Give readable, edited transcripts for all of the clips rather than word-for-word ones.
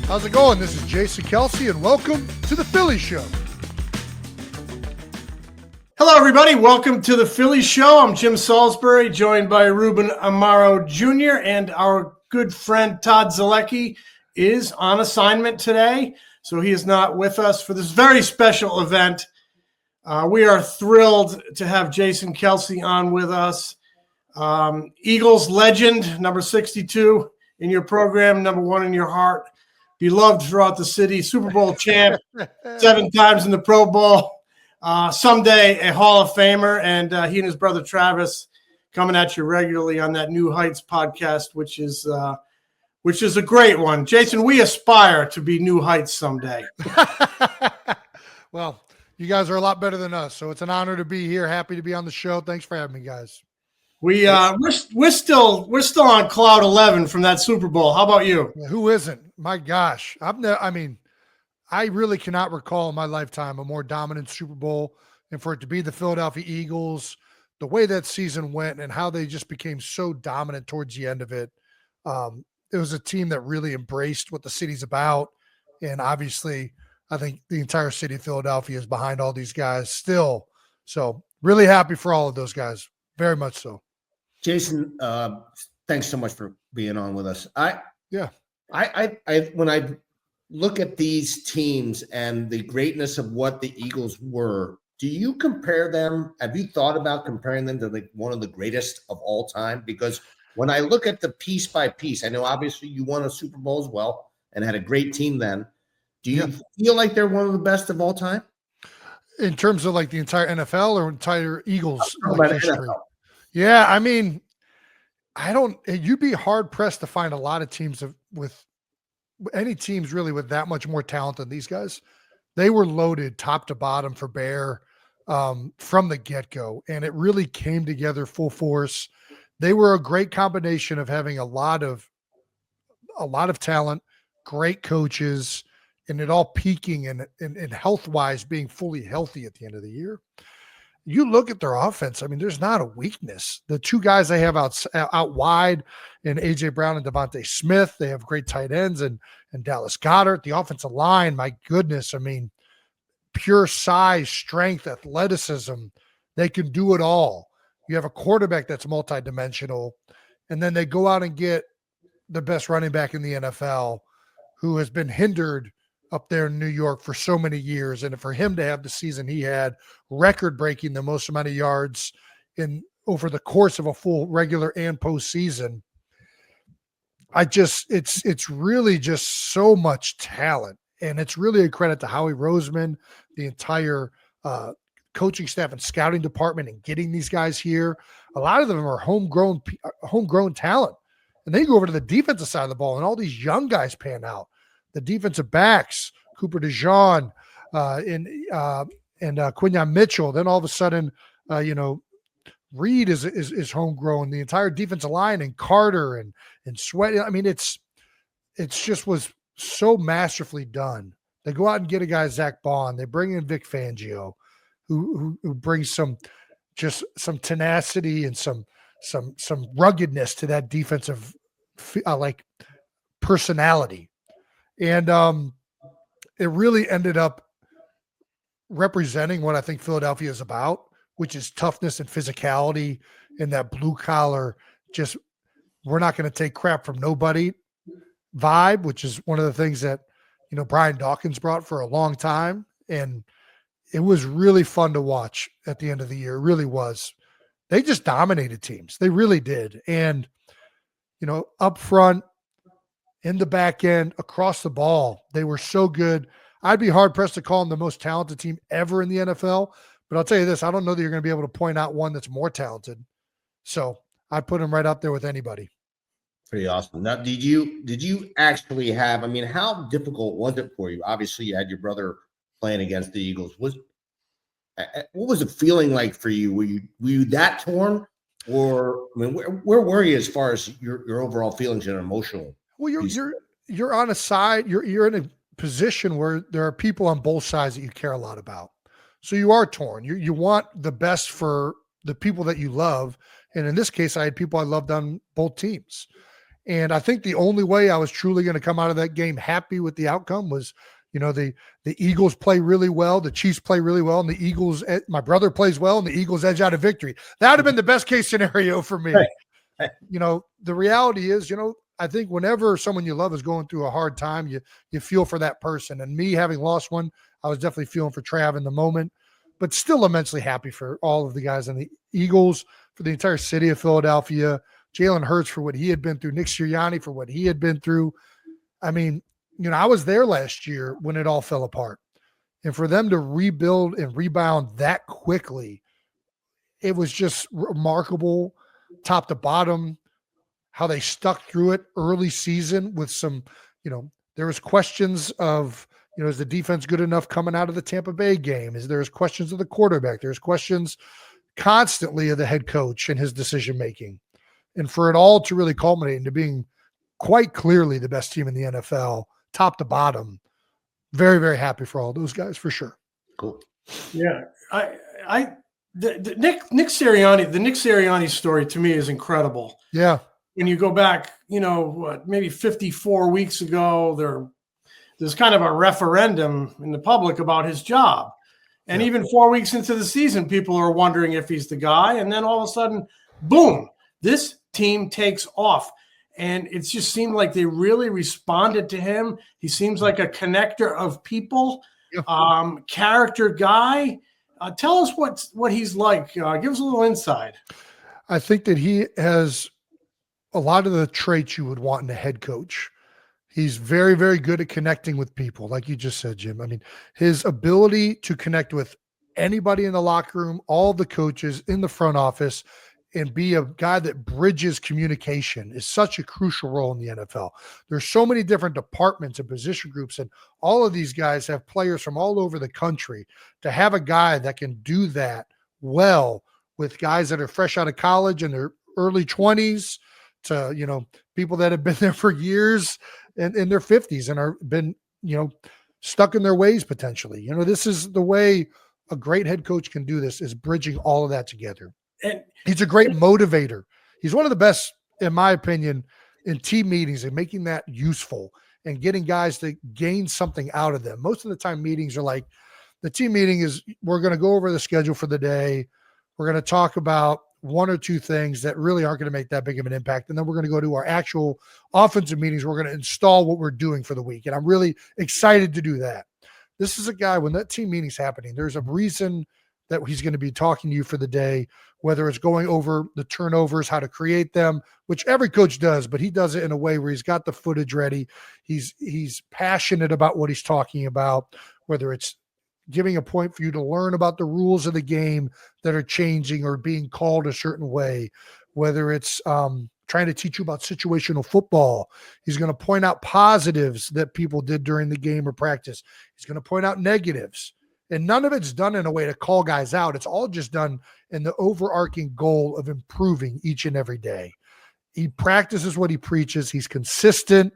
How's it going? This is Jason Kelce, and welcome to the Phillies Show. Hello, everybody. Welcome to the Phillies Show. I'm Jim Salisbury, joined by Ruben Amaro Jr., and our good friend Todd Zalecki is on assignment today, so he is not with us for this very special event. We are thrilled to have Jason Kelce on with us. Eagles legend, number 62 in your program, number 1 in your heart. Beloved throughout the city, Super Bowl champ, 7 times in the Pro Bowl. Someday a Hall of Famer, and he and his brother Travis coming at you regularly on that New Heights podcast, which is a great one. Jason, we aspire to be New Heights someday. Well, you guys are a lot better than us, so it's an honor to be here. Happy to be on the show. Thanks for having me, guys. We're still on cloud 11 from that Super Bowl. How about you? Yeah, who isn't? My gosh, I really cannot recall in my lifetime a more dominant Super Bowl, and for it to be the Philadelphia Eagles, the way that season went and how they just became so dominant towards the end of it. It was a team that really embraced what the city's about, and obviously I think the entire city of Philadelphia is behind all these guys still. So really happy for all of those guys, very much so. Jason, thanks so much for being on with us. Yeah. When I look at these teams and the greatness of what the Eagles were, do you compare them? Have you thought about comparing them to like one of the greatest of all time? Because when I look at the piece by piece, I know obviously you won a Super Bowl as well and had a great team then. Do you feel like they're one of the best of all time? In terms of like the entire NFL or entire Eagles history? NFL. Yeah, I mean, you'd be hard pressed to find a lot of teams with any teams really with that much more talent than these guys. They were loaded top to bottom for Bear from the get-go, and it really came together full force. They were a great combination of having a lot of talent, great coaches, and it all peaking and health-wise being fully healthy at the end of the year. You look at their offense, I mean, there's not a weakness. The 2 guys they have out wide in A.J. Brown and Devontae Smith, they have great tight ends and Dallas Goedert. The offensive line, my goodness, I mean, pure size, strength, athleticism. They can do it all. You have a quarterback that's multidimensional, and then they go out and get the best running back in the NFL who has been hindered up there in New York for so many years. And for him to have the season he had, record-breaking the most amount of yards over the course of a full regular and postseason, it's really just so much talent. And it's really a credit to Howie Roseman, the entire coaching staff and scouting department, and getting these guys here. A lot of them are homegrown talent. And they go over to the defensive side of the ball, and all these young guys pan out. The defensive backs, Cooper DeJean and Quinyon Mitchell. Then all of a sudden, Reed is homegrown. The entire defensive line, and Carter and Sweat. I mean, it's just was so masterfully done. They go out and get a guy, Zach Bond. They bring in Vic Fangio, who brings some tenacity and some ruggedness to that defensive personality. And it really ended up representing what I think Philadelphia is about, which is toughness and physicality and that blue collar, just we're not going to take crap from nobody vibe, which is one of the things that, Brian Dawkins brought for a long time. And it was really fun to watch at the end of the year. It really was. They just dominated teams. They really did. And, up front, in the back end, across the ball, they were so good. I'd be hard-pressed to call them the most talented team ever in the NFL, but I'll tell you this, I don't know that you're going to be able to point out one that's more talented. So I put them right up there with anybody. Pretty awesome. Now, did you actually have, how difficult was it for you? Obviously, you had your brother playing against the Eagles. What was it feeling like for you? Were you that torn? Or, where were you as far as your overall feelings and emotional? Well, you're on a side, you're in a position where there are people on both sides that you care a lot about. So you are torn. You want the best for the people that you love. And in this case, I had people I loved on both teams. And I think the only way I was truly going to come out of that game happy with the outcome was, the Eagles play really well, the Chiefs play really well, and the Eagles, my brother plays well, and the Eagles edge out a victory. That would have been the best case scenario for me. Right. The reality is, I think whenever someone you love is going through a hard time, you feel for that person. And me having lost one, I was definitely feeling for Trav in the moment, but still immensely happy for all of the guys in the Eagles, for the entire city of Philadelphia, Jalen Hurts for what he had been through, Nick Sirianni for what he had been through. I mean, I was there last year when it all fell apart. And for them to rebuild and rebound that quickly, it was just remarkable, top to bottom, how they stuck through it early season with some, there was questions of, is the defense good enough coming out of the Tampa Bay game? There's questions of the quarterback. There's questions constantly of the head coach and his decision-making. And for it all to really culminate into being quite clearly the best team in the NFL, top to bottom, very, very happy for all those guys for sure. Cool. Yeah. The Nick Sirianni story to me is incredible. Yeah. When you go back, maybe 54 weeks ago, there's kind of a referendum in the public about his job. And even 4 weeks into the season, people are wondering if he's the guy. And then all of a sudden, boom, this team takes off. And it just seemed like they really responded to him. He seems like a connector of people, character guy. Tell us what he's like. Give us a little insight. I think that he has a lot of the traits you would want in a head coach. He's very, very good at connecting with people, like you just said, Jim. I mean, his ability to connect with anybody in the locker room, all the coaches in the front office, and be a guy that bridges communication is such a crucial role in the NFL. There's so many different departments and position groups, and all of these guys have players from all over the country. To have a guy that can do that well with guys that are fresh out of college in their early 20s to, people that have been there for years and in their 50s and are been, stuck in their ways potentially. This is the way a great head coach can do this, is bridging all of that together. And he's a great motivator. He's one of the best, in my opinion, in team meetings and making that useful and getting guys to gain something out of them. Most of the time meetings are like, the team meeting is, we're going to go over the schedule for the day. We're going to talk about one or two things that really aren't going to make that big of an impact. And then we're going to go to our actual offensive meetings. We're going to install what we're doing for the week. And I'm really excited to do that. This is a guy, when that team meeting's happening, there's a reason that he's going to be talking to you for the day, whether it's going over the turnovers, how to create them, which every coach does, but he does it in a way where he's got the footage ready. He's passionate about what he's talking about, whether it's giving a point for you to learn about the rules of the game that are changing or being called a certain way, whether it's trying to teach you about situational football. He's going to point out positives that people did during the game or practice. He's going to point out negatives. And none of it's done in a way to call guys out. It's all just done in the overarching goal of improving each and every day. He practices what he preaches. He's consistent,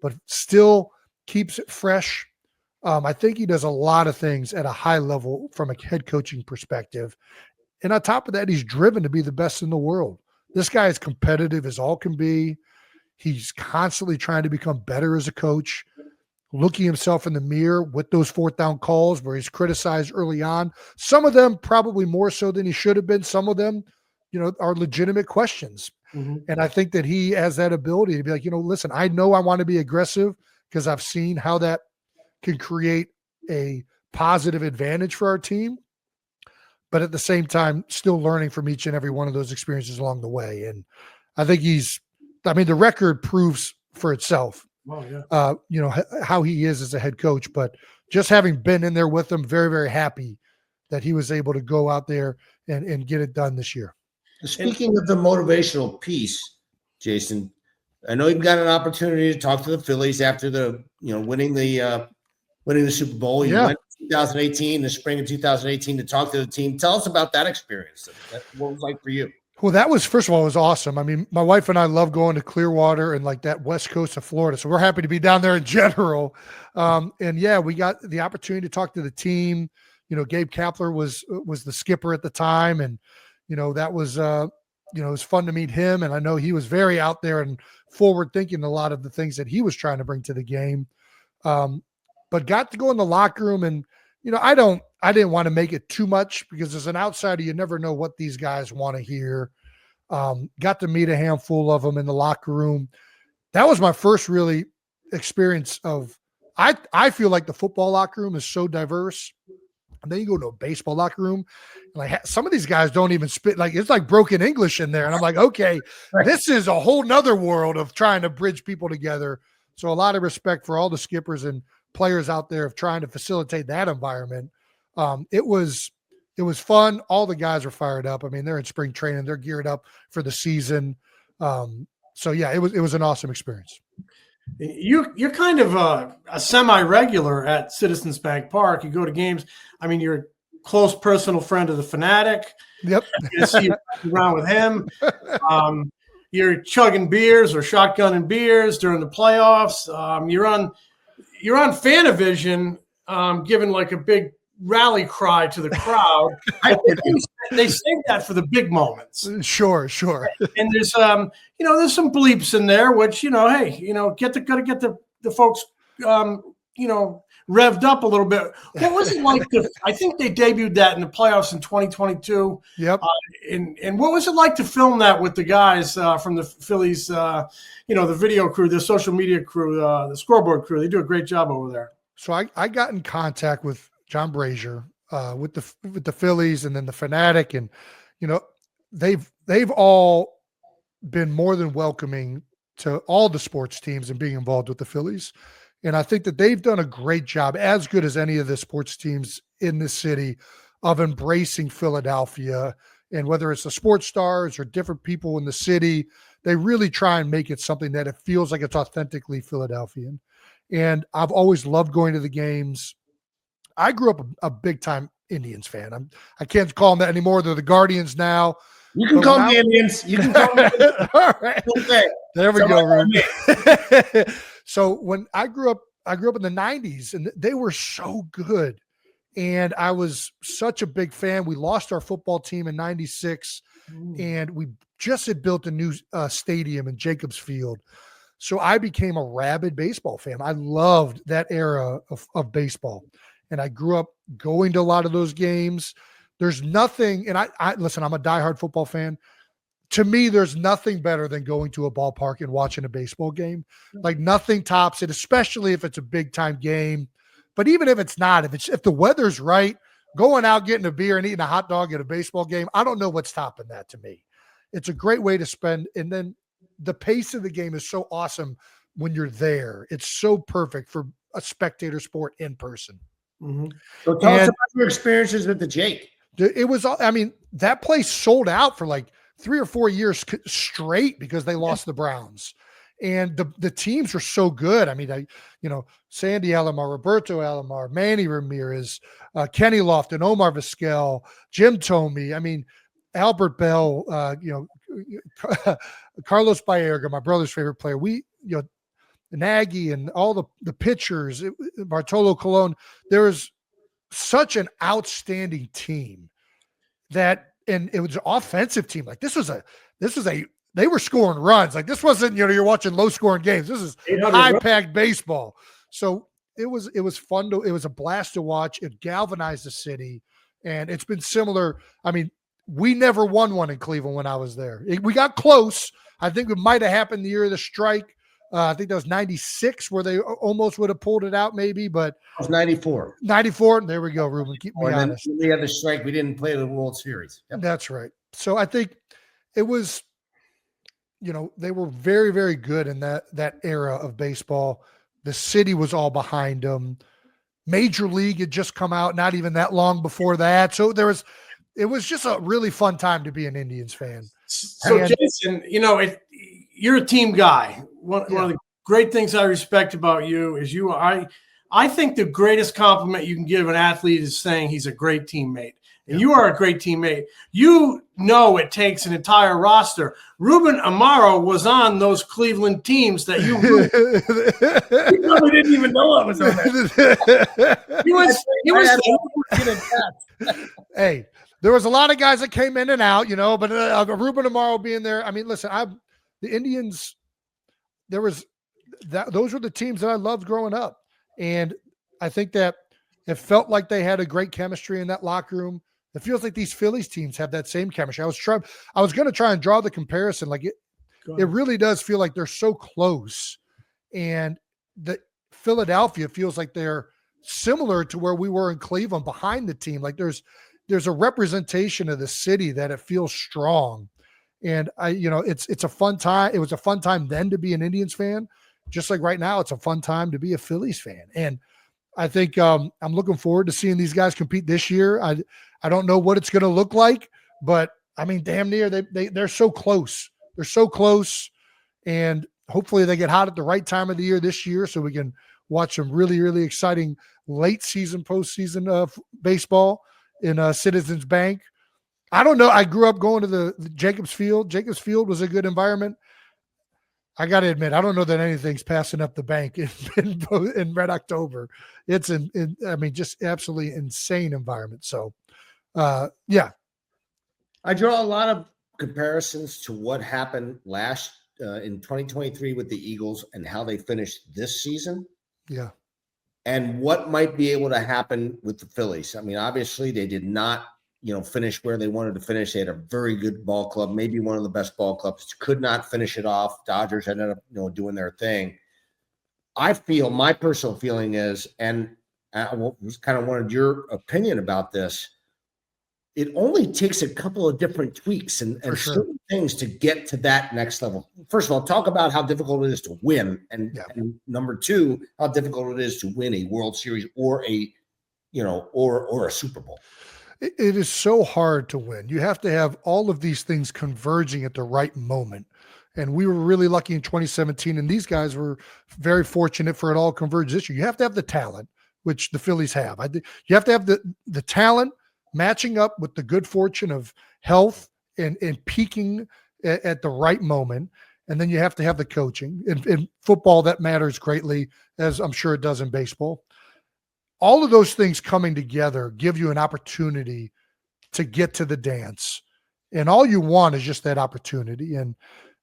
but still keeps it fresh. I think he does a lot of things at a high level from a head coaching perspective. And on top of that, he's driven to be the best in the world. This guy is competitive as all can be. He's constantly trying to become better as a coach, looking himself in the mirror with those fourth down calls where he's criticized early on. Some of them probably more so than he should have been. Some of them, are legitimate questions. Mm-hmm. And I think that he has that ability to be like, listen, I know I want to be aggressive because I've seen how that can create a positive advantage for our team. But at the same time, still learning from each and every one of those experiences along the way. And I think the record proves for itself. Oh, yeah. How he is as a head coach, but just having been in there with him, very, very happy that he was able to go out there and get it done this year. Speaking of the motivational piece, Jason, I know you've got an opportunity to talk to the Phillies after winning the Super Bowl. You went in 2018, the spring of 2018, to talk to the team. Tell us about that experience. What it was like for you? Well, that was, first of all, it was awesome. I mean, my wife and I love going to Clearwater and like that west coast of Florida. So we're happy to be down there in general. We got the opportunity to talk to the team. Gabe Kapler was the skipper at the time. And, that was it was fun to meet him. And I know he was very out there and forward thinking a lot of the things that he was trying to bring to the game. But got to go in the locker room and, I didn't want to make it too much because as an outsider, you never know what these guys want to hear. Got to meet a handful of them in the locker room. That was my first really experience of, I feel like the football locker room is so diverse. And then you go to a baseball locker room, and like some of these guys don't even spit. Like it's like broken English in there. And I'm like, okay, this is a whole nother world of trying to bridge people together. So a lot of respect for all the skippers and players out there of trying to facilitate that environment. It was fun. All the guys are fired up. I mean, they're in spring training. They're geared up for the season. So yeah, it was an awesome experience. You're kind of a semi-regular at Citizens Bank Park. You go to games. I mean, you're a close personal friend of the Fanatic. Yep. You see you around with him. You're chugging beers or shotgunning beers during the playoffs. You're on Fanavision, giving like a big rally cry to the crowd. I think they save that for the big moments. Sure. And there's there's some bleeps in there, which gotta get the folks revved up a little bit. What was it like? I think they debuted that in the playoffs in 2022. Yep. And what was it like to film that with the guys from the Phillies? The video crew, the social media crew, the scoreboard crew. They do a great job over there. So I got in contact with John Brazier with the Phillies and then the Fanatic, and they've all been more than welcoming to all the sports teams and being involved with the Phillies. And I think that they've done a great job, as good as any of the sports teams in this city, of embracing Philadelphia. And whether it's the sports stars or different people in the city, they really try and make it something that it feels like it's authentically Philadelphian. And I've always loved going to the games. I grew up a big time Indians fan. I can't call them that anymore. They're the Guardians now. You can call them the Indians. You can call them. All right. Okay. There we go, Ruben. So when I grew up in the 90s, and they were so good. And I was such a big fan. We lost our football team in 96, and we just had built a new stadium in Jacobs Field. So I became a rabid baseball fan. I loved that era of baseball. And I grew up going to a lot of those games. There's nothing, and I listen, I'm a diehard football fan. To me, there's nothing better than going to a ballpark and watching a baseball game. Like nothing tops it, especially if it's a big time game. But even if it's not, if the weather's right, going out, getting a beer and eating a hot dog at a baseball game, I don't know what's topping that to me. It's a great way to spend. And then the pace of the game is so awesome when you're there. It's so perfect for a spectator sport in person. Mm-hmm. So tell us about your experiences with the Jake. It was, I mean, that place sold out for like 3 or 4 years straight because they lost the Browns. And the teams were so good. I mean, Sandy Alomar, Roberto Alomar, Manny Ramirez, Kenny Lofton, Omar Vizquel, Jim Thome. I mean, Albert Bell, Carlos Baerga, my brother's favorite player. Nagy and all the pitchers, Bartolo Colon. There was such an outstanding team that, and it was an offensive team. Like they were scoring runs. Like this wasn't, you're watching low scoring games. This is high packed baseball. So it was fun it was a blast to watch. It galvanized the city, and it's been similar. I mean, we never won one in Cleveland when I was there. We got close. I think it might have happened the year of the strike. I think that was 96 where they almost would have pulled it out maybe, but it was 94. 94. There we go, Ruben. Keep me honest. Then we had the strike. We didn't play the World Series. Yep. That's right. So I think it was, they were very, very good in that era of baseball. The city was all behind them. Major League had just come out not even that long before that. So it was just a really fun time to be an Indians fan. So Jason, you're a team guy. One of the great things I respect about you is I think the greatest compliment you can give an athlete is saying he's a great teammate. And you are a great teammate. It takes an entire roster. Ruben Amaro was on those Cleveland teams that you probably didn't even know I was on that. He was Hey, there was a lot of guys that came in and out, but Ruben Amaro being there. I mean, listen, the Indians, those were the teams that I loved growing up. And I think that it felt like they had a great chemistry in that locker room. It feels like these Phillies teams have that same chemistry. I was going to try and draw the comparison. Like it really does feel like they're so close. And the Philadelphia feels like they're similar to where we were in Cleveland behind the team. Like there's a representation of the city that it feels strong. And it's a fun time. It was a fun time then to be an Indians fan, just like right now, it's a fun time to be a Phillies fan. And I think I'm looking forward to seeing these guys compete this year. I don't know what it's going to look like, but I mean, damn near they're so close. They're so close, and hopefully they get hot at the right time of the year this year, so we can watch some really, really exciting late season, postseason baseball in Citizens Bank. I don't know. I grew up going to the Jacobs Field. Jacobs Field was a good environment. I got to admit, I don't know that anything's passing up the bank in Red October. It's just absolutely insane environment. So, yeah. I draw a lot of comparisons to what happened in 2023 with the Eagles and how they finished this season. Yeah. And what might be able to happen with the Phillies. I mean, obviously they did not, finish where they wanted to finish. They had a very good ball club, maybe one of the best ball clubs. Could not finish it off. Dodgers ended up, doing their thing. I feel, my personal feeling is, and I kind of wanted your opinion about this. It only takes a couple of different tweaks and certain things to get to that next level. First of all, talk about how difficult it is to win, and number two, how difficult it is to win a World Series or a Super Bowl. It is so hard to win. You have to have all of these things converging at the right moment. And we were really lucky in 2017, and these guys were very fortunate for it all converged this year. You have to have the talent, which the Phillies have. You have to have the talent matching up with the good fortune of health and peaking at the right moment. And then you have to have the coaching. In football, that matters greatly, as I'm sure it does in baseball. All of those things coming together give you an opportunity to get to the dance. And all you want is just that opportunity. And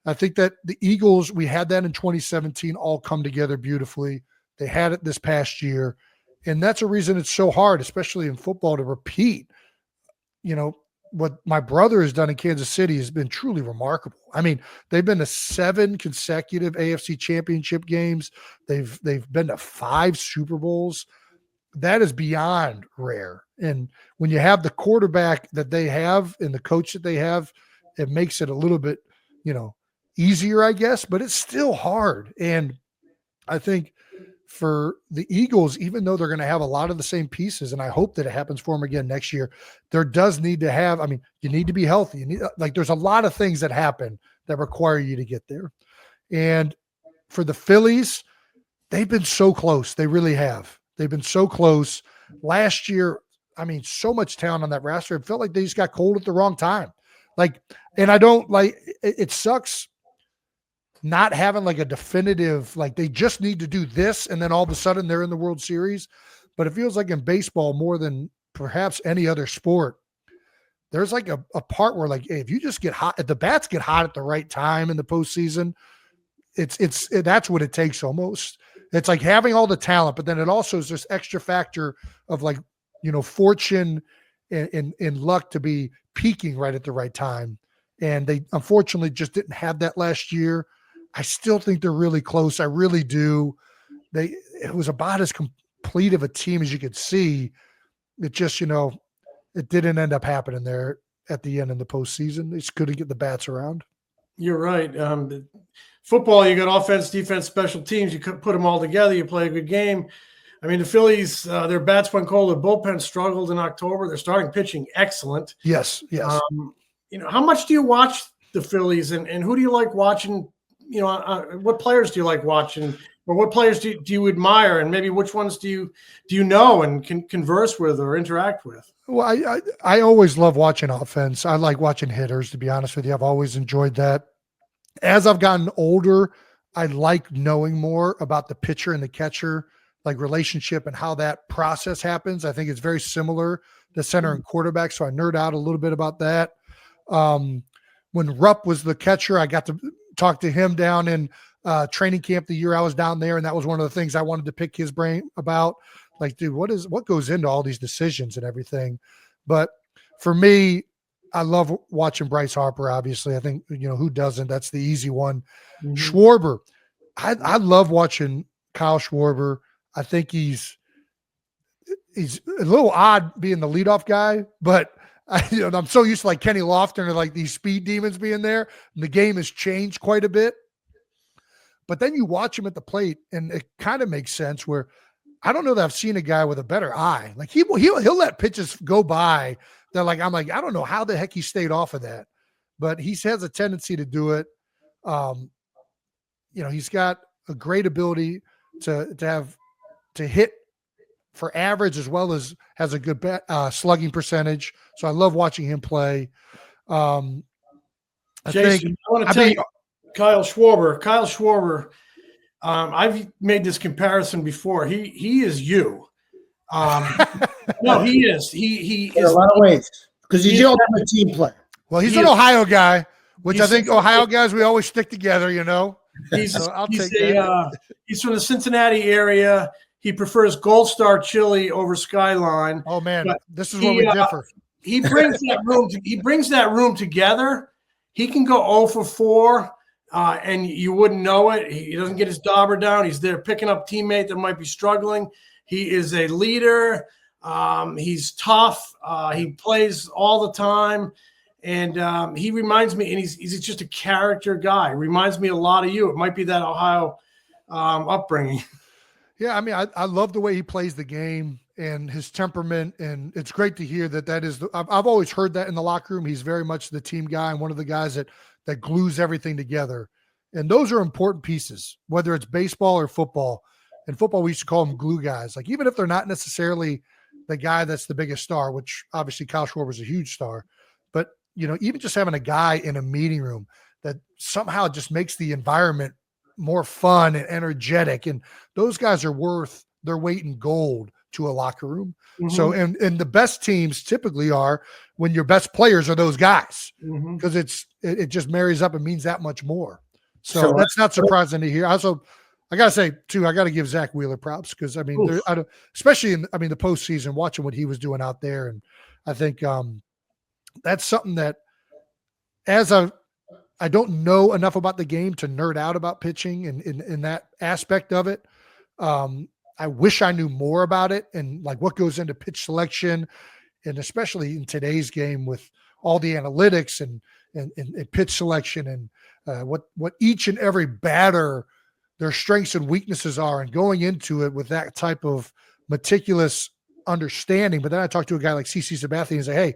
I think that the Eagles, we had that in 2017, all come together beautifully. They had it this past year. And that's a reason it's so hard, especially in football, to repeat. What my brother has done in Kansas City has been truly remarkable. I mean, they've been to 7 consecutive AFC championship games. They've been to 5 Super Bowls. That is beyond rare. And when you have the quarterback that they have and the coach that they have, it makes it a little bit, easier, I guess, but it's still hard. And I think for the Eagles, even though they're going to have a lot of the same pieces, and I hope that it happens for them again next year, there does need to have, you need to be healthy. There's a lot of things that happen that require you to get there. And for the Phillies, they've been so close. They really have. They've been so close. Last year, so much talent on that roster. It felt like they just got cold at the wrong time. And I don't it sucks not having a definitive, they just need to do this, and then all of a sudden they're in the World Series. But it feels like in baseball, more than perhaps any other sport, there's a part where hey, if you just get hot, if the bats get hot at the right time in the postseason, that's what it takes almost. It's like having all the talent, but then it also is this extra factor of fortune and luck to be peaking right at the right time. And they unfortunately just didn't have that last year. I still think they're really close. I really do. It was about as complete of a team as you could see. It just, it didn't end up happening there at the end in the postseason. They just couldn't get the bats around. You're right. Football, you got offense, defense, special teams. You could put them all together. You play a good game. The Phillies, their bats went cold. The bullpen struggled in October. Their starting pitching, excellent. Yes. How much do you watch the Phillies, and who do you like watching? What players do you like watching, or what players do you admire, and maybe which ones do you know and can converse with or interact with? Well, I always love watching offense. I like watching hitters, to be honest with you. I've always enjoyed that. As I've gotten older, I like knowing more about the pitcher and the catcher like relationship and how that process happens. I think it's very similar to center and quarterback. So I nerd out a little bit about that. When Rupp was the catcher, I got to talk to him down in training camp the year I was down there. And that was one of the things I wanted to pick his brain about. Like, dude, what goes into all these decisions and everything? But for me, I love watching Bryce Harper, obviously. I think, who doesn't? That's the easy one. Mm-hmm. Schwarber. I love watching Kyle Schwarber. I think he's a little odd being the leadoff guy, but I'm so used to like Kenny Lofton or like these speed demons being there. And the game has changed quite a bit. But then you watch him at the plate, and it kind of makes sense where I don't know that I've seen a guy with a better eye. Like he'll let pitches go by. I'm like, I don't know how the heck he stayed off of that, but he has a tendency to do it. He's got a great ability to hit for average as well as has a good slugging percentage. So I love watching him play. Jason, I want to tell you, Kyle Schwarber. I've made this comparison before. He is you. No, he is. He is in a lot of ways because he's a team player. Well, he's an Ohio guy, which I think Ohio guys, we always stick together, He's from the Cincinnati area. He prefers Gold Star chili over Skyline. Oh man, this is where we differ. He brings that room. He brings that room together. He can go 0 for 4, and you wouldn't know it. He doesn't get his dauber down. He's there picking up teammate that might be struggling. He is a leader. He's tough. He plays all the time. And he reminds me, and he's just a character guy. Reminds me a lot of you. It might be that Ohio upbringing. Yeah, I mean, I love the way he plays the game and his temperament, and it's great to hear that is. I've always heard that in the locker room. He's very much the team guy and one of the guys that glues everything together. And those are important pieces, whether it's baseball or football. In football, we used to call them glue guys. Like even if they're not necessarily the guy that's the biggest star, which obviously Kyle Schwarber is a huge star, but even just having a guy in a meeting room that somehow just makes the environment more fun and energetic. And those guys are worth their weight in gold to a locker room. Mm-hmm. So, and the best teams typically are when your best players are those guys, because it just marries up and means that much more. So that's not surprising to hear. Also, I got to say too, I got to give Zach Wheeler props because especially in the postseason, watching what he was doing out there. And I think, that's something that I don't know enough about the game to nerd out about pitching and in that aspect of it. I wish I knew more about it and like what goes into pitch selection, and especially in today's game with all the analytics and pitch selection and what each and every batter, their strengths and weaknesses are, and going into it with that type of meticulous understanding. But then I talked to a guy like CC Sabathia and say, hey,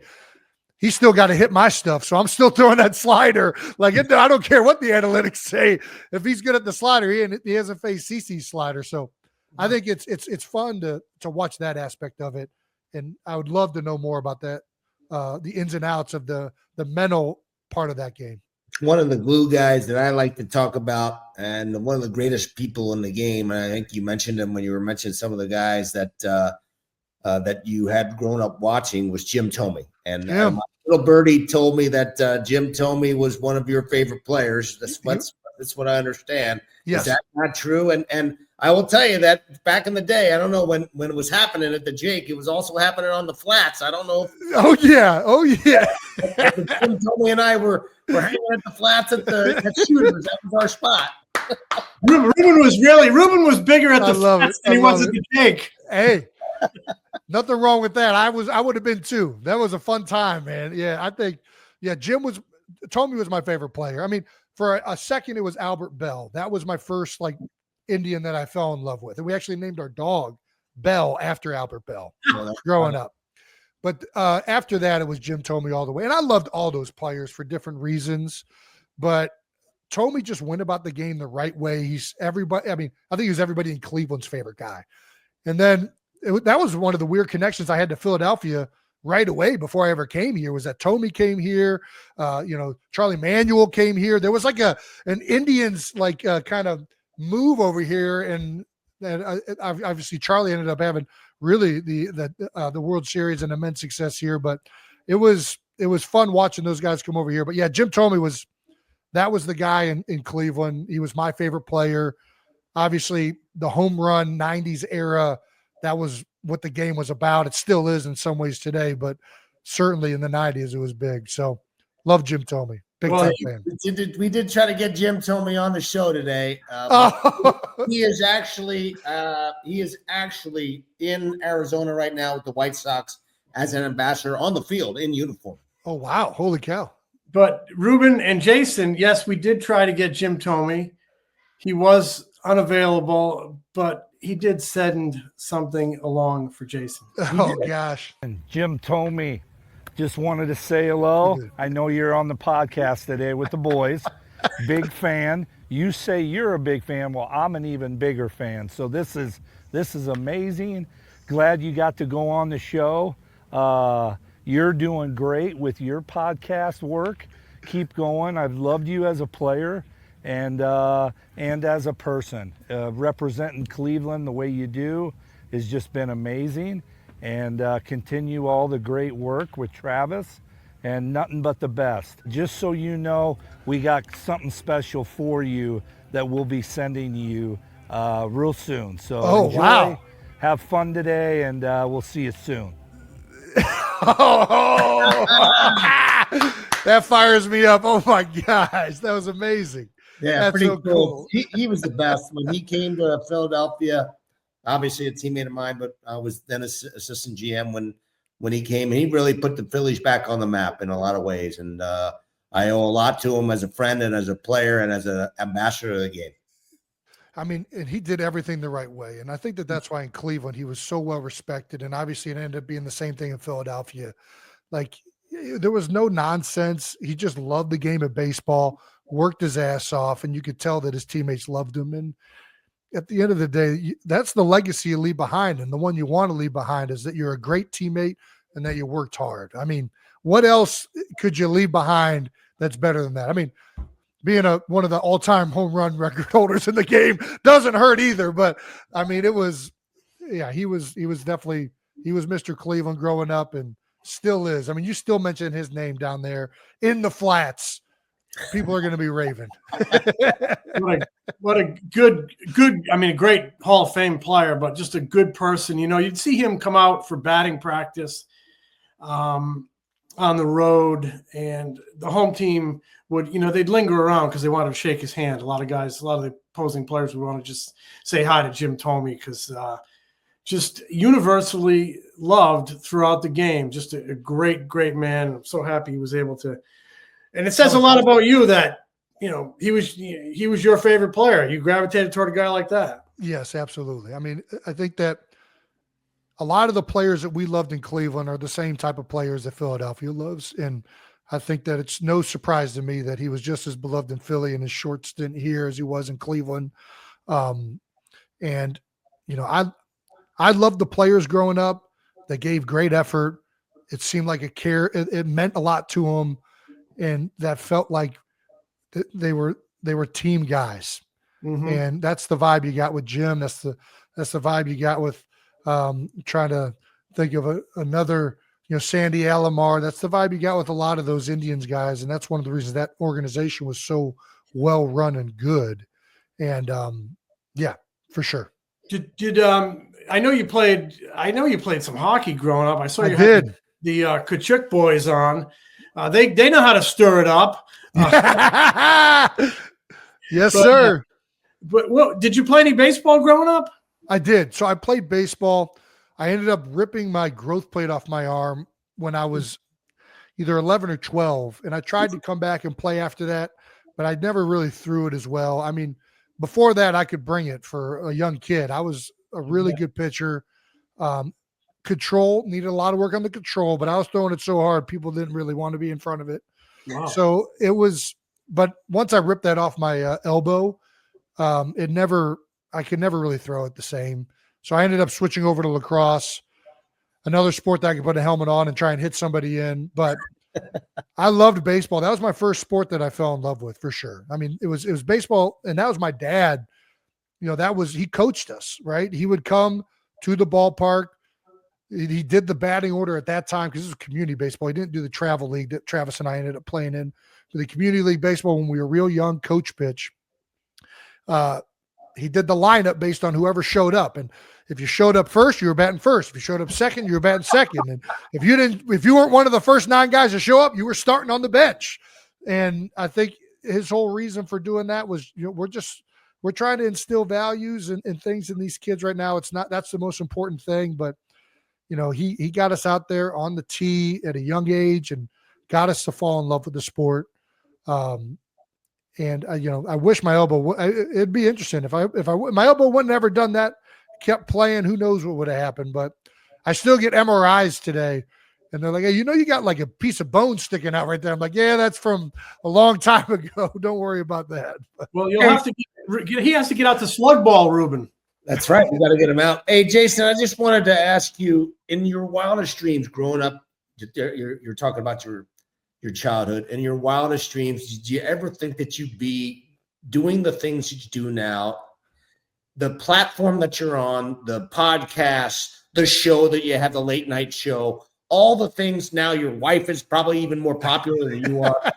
he's still got to hit my stuff. So I'm still throwing that slider. Like, I don't care what the analytics say. If he's good at the slider, he hasn't faced CC's slider. So I think it's fun to watch that aspect of it. And I would love to know more about that, the ins and outs of the mental part of that game. One of the glue guys that I like to talk about, and one of the greatest people in the game, and I think you mentioned him when you were mentioning some of the guys that you had grown up watching, was Jim Thome. And my little birdie told me that Jim Thome was one of your favorite players. That's what I understand. Yes. Is that not true? And I will tell you that back in the day, I don't know when it was happening at the Jake, it was also happening on the flats. I don't know. Oh yeah. Jim Thome and I were hanging at the flats at Shooters. That was our spot. Ruben was bigger at the flats than he was at the Jake. Hey. Nothing wrong with that. I would have been too. That was a fun time, man. Yeah, I think, Thome was my favorite player. I mean, for a second, it was Albert Bell. That was my first Indian that I fell in love with. And we actually named our dog Bell after Albert Bell growing up. But after that, it was Jim Thome all the way. And I loved all those players for different reasons. But Thome just went about the game the right way. He's everybody. I mean, I think he was everybody in Cleveland's favorite guy. And then that was one of the weird connections I had to Philadelphia right away before I ever came here, was that Thome came here. Charlie Manuel came here. There was an Indians kind of move over here. And And obviously Charlie ended up having really the World Series and immense success here, but it was fun watching those guys come over here. But yeah, Jim Thome was the guy in Cleveland. He was my favorite player. Obviously, the home run 90s era, that was what the game was about. It still is in some ways today, but certainly in the 90s, it was big. So love Jim Thome. Big time fan. We did try to get Jim Thome on the show today. He is actually in Arizona right now with the White Sox as an ambassador on the field in uniform. Oh, wow. Holy cow. But Ruben and Jason, yes, we did try to get Jim Thome. He was unavailable, but he did send something along for Jason. Oh, gosh. Jim Thome, just wanted to say hello. I know you're on the podcast today with the boys. Big fan. You say you're a big fan. Well, I'm an even bigger fan. So this is amazing. Glad you got to go on the show. You're doing great with your podcast work. Keep going. I've loved you as a player and as a person. Representing Cleveland the way you do has just been amazing. And continue all the great work with Travis, and nothing but the best. Just so you know, we got something special for you that we'll be sending you real soon. So enjoy, wow. Have fun today, and we'll see you soon. That fires me up. Oh my gosh, that was amazing. Yeah, that's pretty so cool. He was the best when he came to Philadelphia. Obviously a teammate of mine, but I was then assistant GM when he came. He really put the Phillies back on the map in a lot of ways, and I owe a lot to him as a friend and as a player and as an ambassador of the game. I mean, and he did everything the right way. And I think that's why in Cleveland, he was so well respected. And obviously it ended up being the same thing in Philadelphia. Like, there was no nonsense. He just loved the game of baseball, worked his ass off, and you could tell that his teammates loved him. And at the end of the day, that's the legacy you leave behind. And the one you want to leave behind is that you're a great teammate and that you worked hard. I mean, what else could you leave behind that's better than that? I mean, being one of the all-time home run record holders in the game doesn't hurt either. But I mean, he was Mr. Cleveland growing up and still is. I mean, you still mention his name down there in the flats. People are going to be raving. what a good, I mean, a great Hall of Fame player, but just a good person. You know, you'd see him come out for batting practice on the road, and the home team would, they'd linger around because they wanted to shake his hand. A lot of the opposing players would want to just say hi to Jim Thome because just universally loved throughout the game. Just a great, great man. I'm so happy he was able to. And it says a lot about you that, he was your favorite player. You gravitated toward a guy like that. Yes, absolutely. I mean, I think that a lot of the players that we loved in Cleveland are the same type of players that Philadelphia loves. And I think that it's no surprise to me that he was just as beloved in Philly in his short stint here as he was in Cleveland. And I loved the players growing up. They gave great effort. It seemed like it meant a lot to them. And that felt like they were team guys. Mm-hmm. And that's the vibe you got with Jim. That's the vibe you got with trying to think of another, Sandy Alomar. That's the vibe you got with a lot of those Indians guys. And that's one of the reasons that organization was so well run and good. And yeah, for sure. Did I know you played some hockey growing up. I saw you had the Kachuk boys on. They know how to stir it up. Yes, sir. But did you play any baseball growing up? I did. So I played baseball. I ended up ripping my growth plate off my arm when I was either 11 or 12. And I tried to come back and play after that, but I never really threw it as well. I mean, before that, I could bring it for a young kid. I was a really good pitcher. Control, needed a lot of work on the control, but I was throwing it so hard, people didn't really want to be in front of it. Wow. So it was, but once I ripped that off my elbow, I could never really throw it the same. So I ended up switching over to lacrosse, another sport that I could put a helmet on and try and hit somebody in. But I loved baseball. That was my first sport that I fell in love with, for sure. I mean, it was baseball, and that was my dad. he coached us, right? He would come to the ballpark. He did the batting order at that time because this was community baseball. He didn't do the travel league that Travis and I ended up playing in. For the community league baseball, when we were real young, coach pitch. He did the lineup based on whoever showed up. And if you showed up first, you were batting first. If you showed up second, you were batting second. And if you weren't one of the first 9 guys to show up, you were starting on the bench. And I think his whole reason for doing that was, we're trying to instill values and things in these kids right now. That's the most important thing, but he got us out there on the tee at a young age and got us to fall in love with the sport. And I wish my elbow, it'd be interesting if my elbow wouldn't ever done that, kept playing, who knows what would have happened, but I still get MRIs today. And they're like, hey, you got like a piece of bone sticking out right there. I'm like, yeah, that's from a long time ago. Don't worry about that. Well, you'll have to he has to get out the slug ball, Ruben. That's right. We got to get him out. Hey, Jason, I just wanted to ask you, in your wildest dreams growing up, you're talking about your childhood. In your wildest dreams, did you ever think that you'd be doing the things that you do now, the platform that you're on, the podcast, the show that you have, the late night show, all the things now? Your wife is probably even more popular than you are.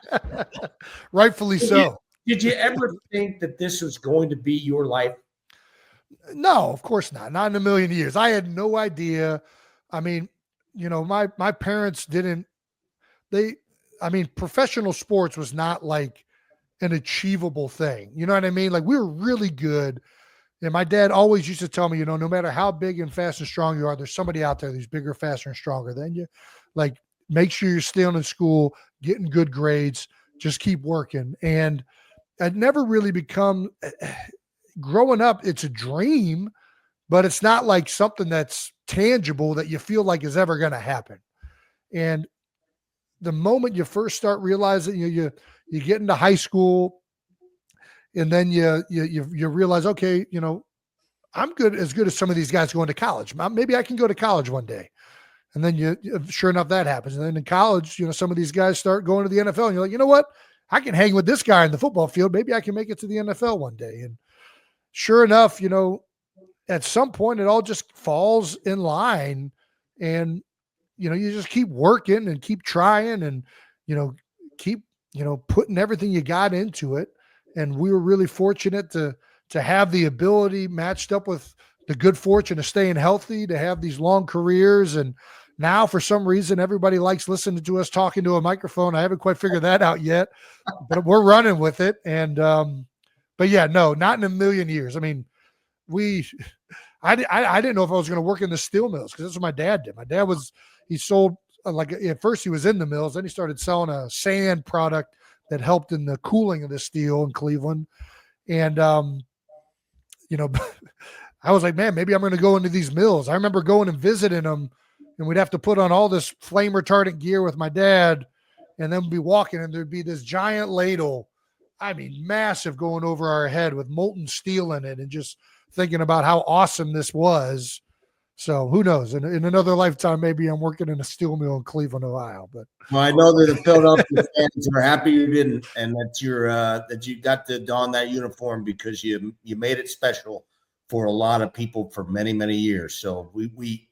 Rightfully so. Did you ever think that this was going to be your life? No, of course not. Not in a million years. I had no idea. I mean, my parents didn't, professional sports was not like an achievable thing. You know what I mean? Like, we were really good. And my dad always used to tell me, no matter how big and fast and strong you are, there's somebody out there who's bigger, faster, and stronger than you. Like, make sure you're staying in school, getting good grades, just keep working. And I'd never really growing up, it's a dream, but it's not like something that's tangible that you feel like is ever going to happen. And the moment you first start realizing you get into high school, and then you realize, okay, I'm as good as some of these guys going to college. Maybe I can go to college one day. And then sure enough, that happens. And then in college, some of these guys start going to the NFL, and you're like, you know what? I can hang with this guy in the football field. Maybe I can make it to the NFL one day. And sure enough, at some point it all just falls in line, and, you just keep working and keep trying and, keep, putting everything you got into it. And we were really fortunate to have the ability matched up with the good fortune of staying healthy, to have these long careers. And now for some reason, everybody likes listening to us talking to a microphone. I haven't quite figured that out yet, but we're running with it. And, but yeah, no, not in a million years. I mean, I didn't know if I was going to work in the steel mills, because that's what my dad did. My dad he sold, at first he was in the mills, then he started selling a sand product that helped in the cooling of the steel in Cleveland. And, I was like, man, maybe I'm going to go into these mills. I remember going and visiting them, and we'd have to put on all this flame retardant gear with my dad, and then we'd be walking, and there'd be this giant ladle, massive, going over our head with molten steel in it, and just thinking about how awesome this was. So who knows? In another lifetime, maybe I'm working in a steel mill in Cleveland, Ohio. But I know that the Philadelphia fans are happy you didn't, and that you got to don that uniform, because you made it special for a lot of people for many, many years. So we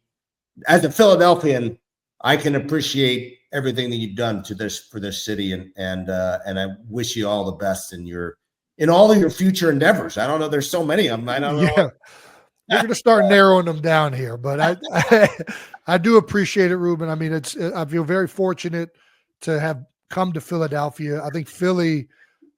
as a Philadelphian, I can appreciate everything that you've done for this city, and I wish you all the best in all of your future endeavors. I don't know. There's so many of them. I don't know. We're going to start narrowing them down here, but I do appreciate it, Ruben. I mean, I feel very fortunate to have come to Philadelphia. I think Philly,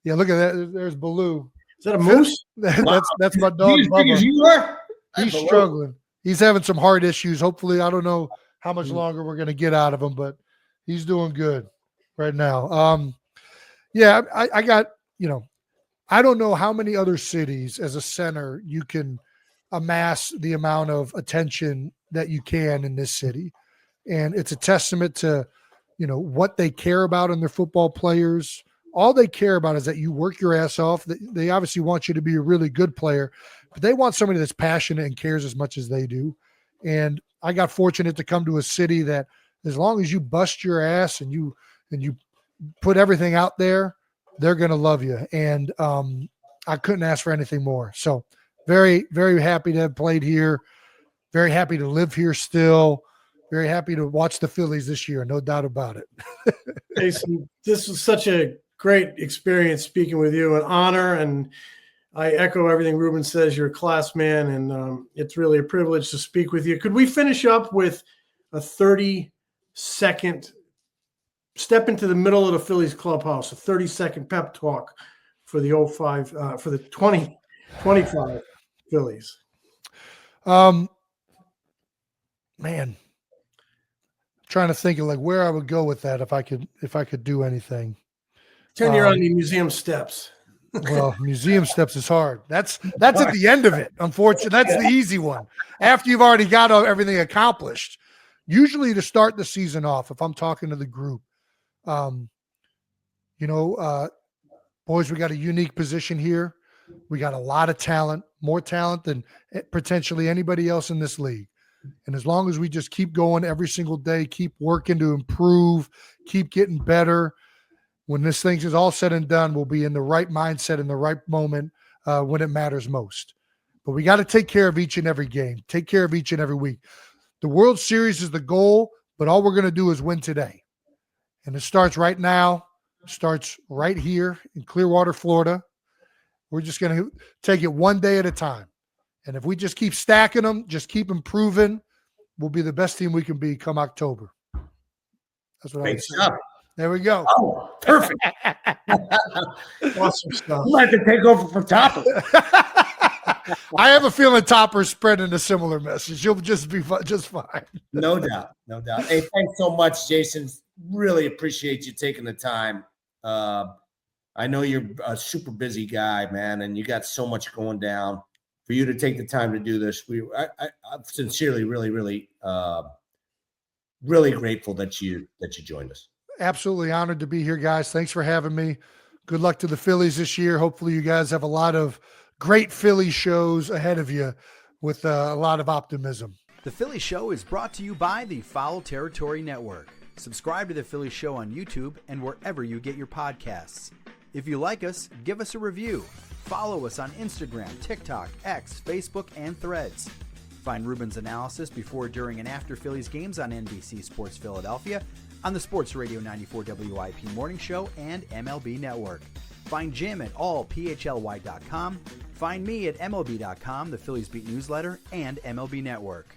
look at that. There's Baloo. Is that a moose? That's my dog, Bubba. You are? He's struggling. He's having some heart issues. Hopefully, I don't know how much longer we're going to get out of him, but he's doing good right now. I got, I don't know how many other cities as a center you can amass the amount of attention that you can in this city. And it's a testament to, what they care about in their football players. All they care about is that you work your ass off. They obviously want you to be a really good player, but they want somebody that's passionate and cares as much as they do. And I got fortunate to come to a city that, as long as you bust your ass and you put everything out there, they're going to love you. And I couldn't ask for anything more. So Very, very happy to have played here. Very happy to live here still. Very happy to watch the Phillies this year. No doubt about it. Jason, this was such a great experience speaking with you, an honor. And I echo everything Ruben says. You're a class man, and it's really a privilege to speak with you. Could we finish up with a 30-second step into the middle of the Phillies clubhouse, a 30-second pep talk for the 2025 Phillies? Man, trying to think of like where I would go with that if I could do anything. Turn you on the museum steps. Well, museum steps is hard. That's at the end of it. Unfortunately, that's the easy one. After you've already got everything accomplished. Usually to start the season off, if I'm talking to the group, boys, we got a unique position here. We got a lot of talent, more talent than potentially anybody else in this league. And as long as we just keep going every single day, keep working to improve, keep getting better, when this thing is all said and done, we'll be in the right mindset in the right moment when it matters most. But we got to take care of each and every game, take care of each and every week. The World Series is the goal, but all we're going to do is win today. And it starts right now, starts right here in Clearwater, Florida. We're just going to take it one day at a time. And if we just keep stacking them, just keep improving, we'll be the best team we can be come October. That's what I would say. There we go. Oh, perfect. Awesome stuff. You might have to take over for Topper. I have a feeling Topper's spreading a similar message. You'll just be just fine. No doubt. No doubt. Hey, thanks so much, Jason. Really appreciate you taking the time. I know you're a super busy guy, man, and you got so much going down. For you to take the time to do this, I'm sincerely, really, really, really grateful that you joined us. Absolutely honored to be here, guys. Thanks for having me. Good luck to the Phillies this year. Hopefully you guys have a lot of great Philly shows ahead of you with a lot of optimism. The Philly Show is brought to you by the Foul Territory Network. Subscribe to The Philly Show on YouTube and wherever you get your podcasts. If you like us, give us a review. Follow us on Instagram, TikTok, X, Facebook, and Threads. Find Ruben's analysis before, during, and after Phillies games on NBC Sports Philadelphia, on the Sports Radio 94 WIP Morning Show, and MLB Network. Find Jim at allphly.com. Find me at MLB.com, the Phillies Beat newsletter, and MLB Network.